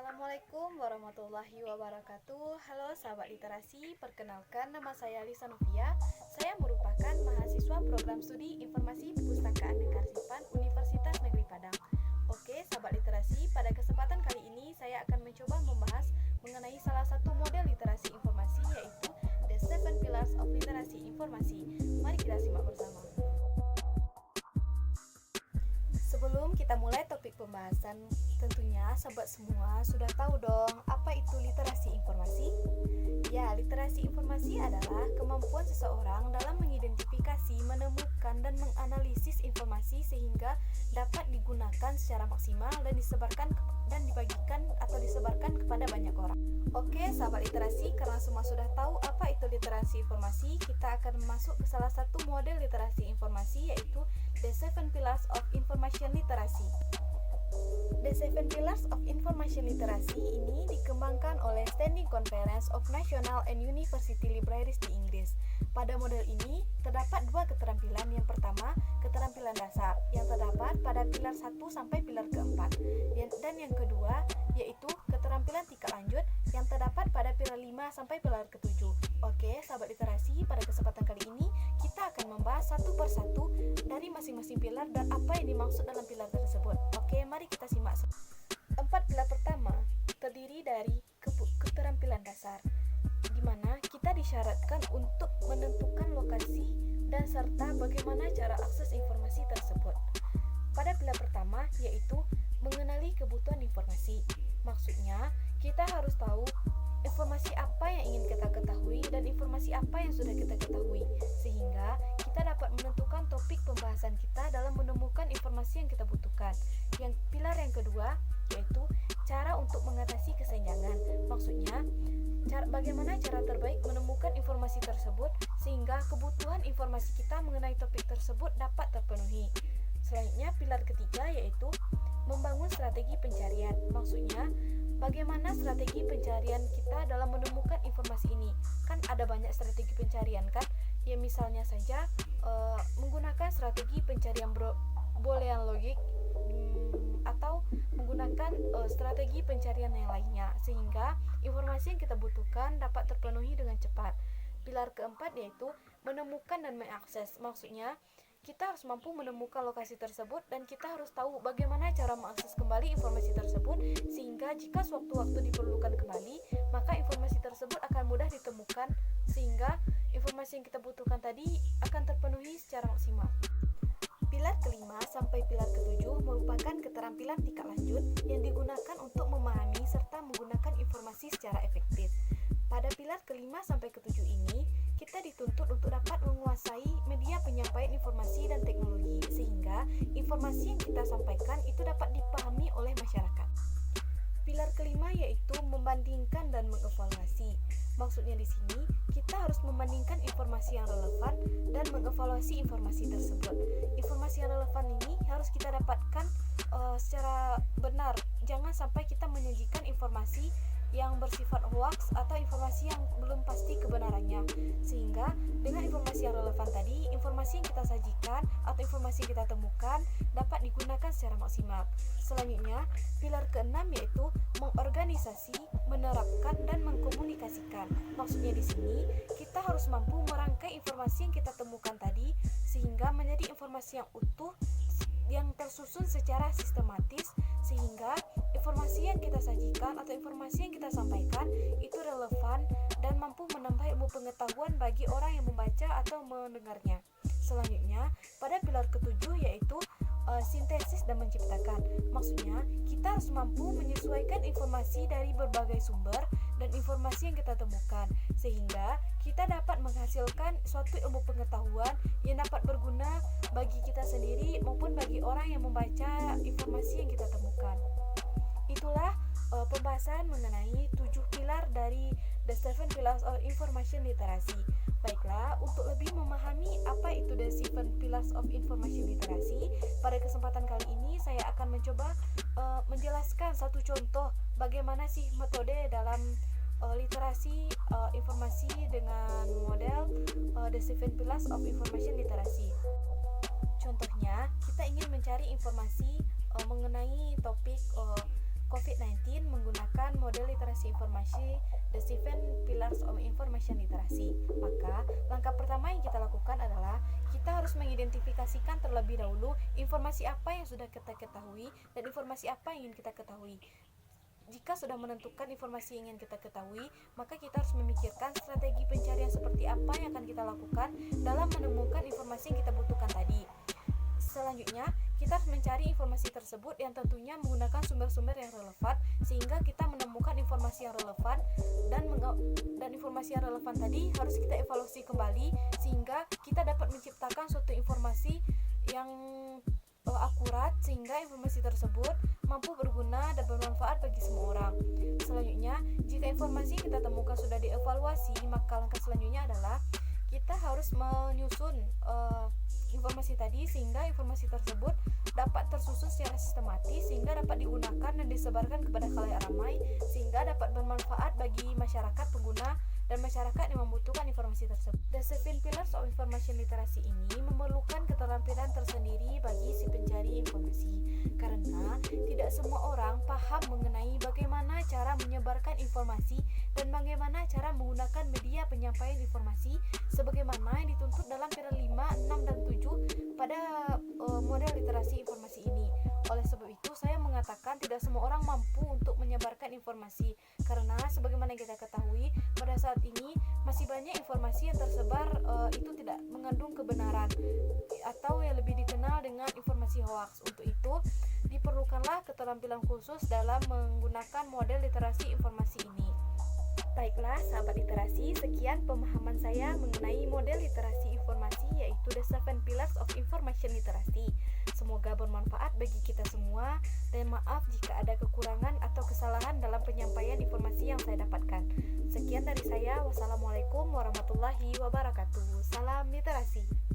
Assalamualaikum warahmatullahi wabarakatuh. Halo sahabat literasi, perkenalkan nama saya Lisa Novia. Saya merupakan mahasiswa program studi Informasi Perpustakaan dan Kearsipan Universitas Negeri Padang. Oke, sahabat literasi, pada kesempatan kali ini saya akan mencoba membahas mengenai salah satu model literasi informasi, yaitu The Seven Pillars of Literasi Informasi. Mari kita simak bersama. Sebelum kita mulai topik pembahasan, tentunya sahabat semua sudah tahu dong apa itu literasi informasi? Ya, literasi informasi adalah kemampuan seseorang dalam mengidentifikasi, menemukan, dan menganalisis informasi sehingga dapat digunakan secara maksimal dan disebarkan kepada banyak orang. Oke, sahabat literasi, karena semua sudah tahu apa itu literasi informasi, kita akan masuk ke salah satu model literasi informasi, yaitu The Seven Pillars of Information Literacy. The Seven Pillars of Information Literacy ini dikembangkan oleh Standing Conference of National and University Libraries di Inggris. Pada model ini terdapat dua keterampilan. Yang pertama, keterampilan dasar yang terdapat pada pilar 1 sampai pilar keempat. Dan yang kedua, yaitu keterampilan tingkat lanjut yang terdapat pada pilar 5 sampai pilar ke-7. Oke, sahabat literasi, pada kesempatan kali ini kita akan membahas satu persatu dari masing-masing pilar dan apa yang dimaksud dalam pilar tersebut. Oke, mari kita simak. 4 pilar pertama terdiri dari keterampilan dasar, di mana kita disyaratkan untuk menentukan lokasi dan serta bagaimana cara akses informasi tersebut. Pada pilar pertama, yaitu mengenali kebutuhan informasi. Maksudnya, kita harus tahu informasi apa yang ingin kita ketahui dan informasi apa yang sudah kita ketahui, sehingga kita dapat menentukan topik pembahasan kita dalam menemukan informasi yang kita butuhkan. Yang pilar yang kedua, yaitu cara untuk mengatasi kesenjangan. Maksudnya, bagaimana cara terbaik menemukan informasi tersebut sehingga kebutuhan informasi kita mengenai topik tersebut dapat terpenuhi. Selanjutnya, pilar ketiga yaitu membangun strategi pencarian. Maksudnya, bagaimana strategi pencarian kita dalam menemukan informasi ini. Kan ada banyak strategi pencarian kan? Ya misalnya saja menggunakan strategi pencarian boolean logik atau menggunakan strategi pencarian yang lainnya, sehingga informasi yang kita butuhkan dapat terpenuhi dengan cepat. Pilar keempat yaitu menemukan dan mengakses. Maksudnya, kita harus mampu menemukan lokasi tersebut dan kita harus tahu bagaimana cara mengakses kembali informasi tersebut, sehingga jika sewaktu-waktu diperlukan kembali, maka informasi tersebut akan mudah ditemukan sehingga informasi yang kita butuhkan tadi akan terpenuhi secara maksimal. Pilar kelima sampai pilar ketujuh merupakan keterampilan tingkat lanjut yang digunakan untuk memahami serta menggunakan informasi secara efektif. Pada pilar kelima sampai ketujuh ini, kita dituntut untuk dapat menguasai media penyampaian informasi dan teknologi, sehingga informasi yang kita sampaikan itu dapat dipahami oleh masyarakat. Pilar kelima yaitu membandingkan dan mengevaluasi. Maksudnya di sini, kita harus membandingkan informasi yang relevan dan mengevaluasi informasi tersebut. Informasi yang relevan ini harus kita dapatkan secara benar. Jangan sampai kita menyajikan informasi yang bersifat hoax atau informasi yang belum pasti kebenarannya, sehingga dengan informasi yang relevan tadi, informasi yang kita sajikan atau informasi yang kita temukan dapat digunakan secara maksimal. Selanjutnya, pilar keenam yaitu mengorganisasi, menerapkan, dan mengkomunikasikan. Maksudnya di sini, kita harus mampu merangkai informasi yang kita temukan tadi sehingga menjadi informasi yang utuh, yang tersusun secara sistematis, sehingga informasi yang kita sajikan atau informasi yang kita sampaikan itu relevan dan mampu menambah ilmu pengetahuan bagi orang yang membaca atau mendengarnya. Selanjutnya, pada pilar ketujuh yaitu sintesis dan menciptakan. Maksudnya, kita harus mampu menyesuaikan informasi dari berbagai sumber dan informasi yang kita temukan, sehingga kita dapat menghasilkan suatu ilmu pengetahuan yang dapat berguna bagi kita sendiri maupun bagi orang yang membaca informasi yang kita temukan. Itulah pembahasan mengenai 7 pilar dari The Seven Pillars of Information Literacy. Baiklah, untuk lebih memahami apa itu The Seven Pillars of Information Literacy, pada kesempatan kali ini saya akan mencoba menjelaskan satu contoh bagaimana sih metode dalam literasi informasi dengan model The Seven Pillars of Information Literacy. Contohnya, kita ingin mencari informasi mengenai topik COVID-19 menggunakan model literasi informasi, the 7 pillars of information literacy. Maka, langkah pertama yang kita lakukan adalah kita harus mengidentifikasikan terlebih dahulu informasi apa yang sudah kita ketahui dan informasi apa yang ingin kita ketahui. Jika sudah menentukan informasi yang ingin kita ketahui, maka kita harus memikirkan strategi pencarian seperti apa yang akan kita lakukan dalam menemukan informasi yang kita butuhkan tadi. Selanjutnya, kita harus mencari informasi tersebut yang tentunya menggunakan sumber-sumber yang relevan sehingga kita menemukan informasi yang relevan dan informasi yang relevan tadi harus kita evaluasi kembali sehingga kita dapat menciptakan suatu informasi yang akurat sehingga informasi tersebut mampu berguna dan bermanfaat bagi semua orang. Selanjutnya, jika informasi yang kita temukan sudah dievaluasi, maka langkah selanjutnya adalah kita harus menyusun informasi tadi sehingga informasi tersebut dapat tersusun secara sistematis sehingga dapat digunakan dan disebarkan kepada khalayak ramai sehingga dapat bermanfaat bagi masyarakat pengguna dan masyarakat yang membutuhkan informasi tersebut. The 7 pillars of information literacy ini memerlukan keterampilan tersendiri bagi si pencari informasi karena tidak semua orang paham mengenai bagaimana cara menyebarkan informasi dan bagaimana cara menggunakan media penyampaian informasi sebagaimana yang dituntut dalam pilar 5, 6, dan 7 pada model literasi informasi ini. Oleh sebab itu, saya mengatakan tidak semua orang mampu untuk menyebarkan informasi karena sebagaimana yang kita ketahui pada saat ini masih banyak informasi yang tersebar itu tidak mengandung kebenaran atau yang lebih dikenal dengan informasi hoax. Untuk itu, diperlukanlah keterampilan khusus dalam menggunakan model literasi informasi ini. Baiklah sahabat literasi, sekian pemahaman saya mengenai model literasi informasi yaitu the 7 pillars of information literacy. Semoga bermanfaat bagi kita semua dan maaf jika ada kekurangan atau kesalahan dalam penyampaian informasi yang saya dapatkan. Sekian dari saya, wassalamualaikum warahmatullahi wabarakatuh. Salam literasi.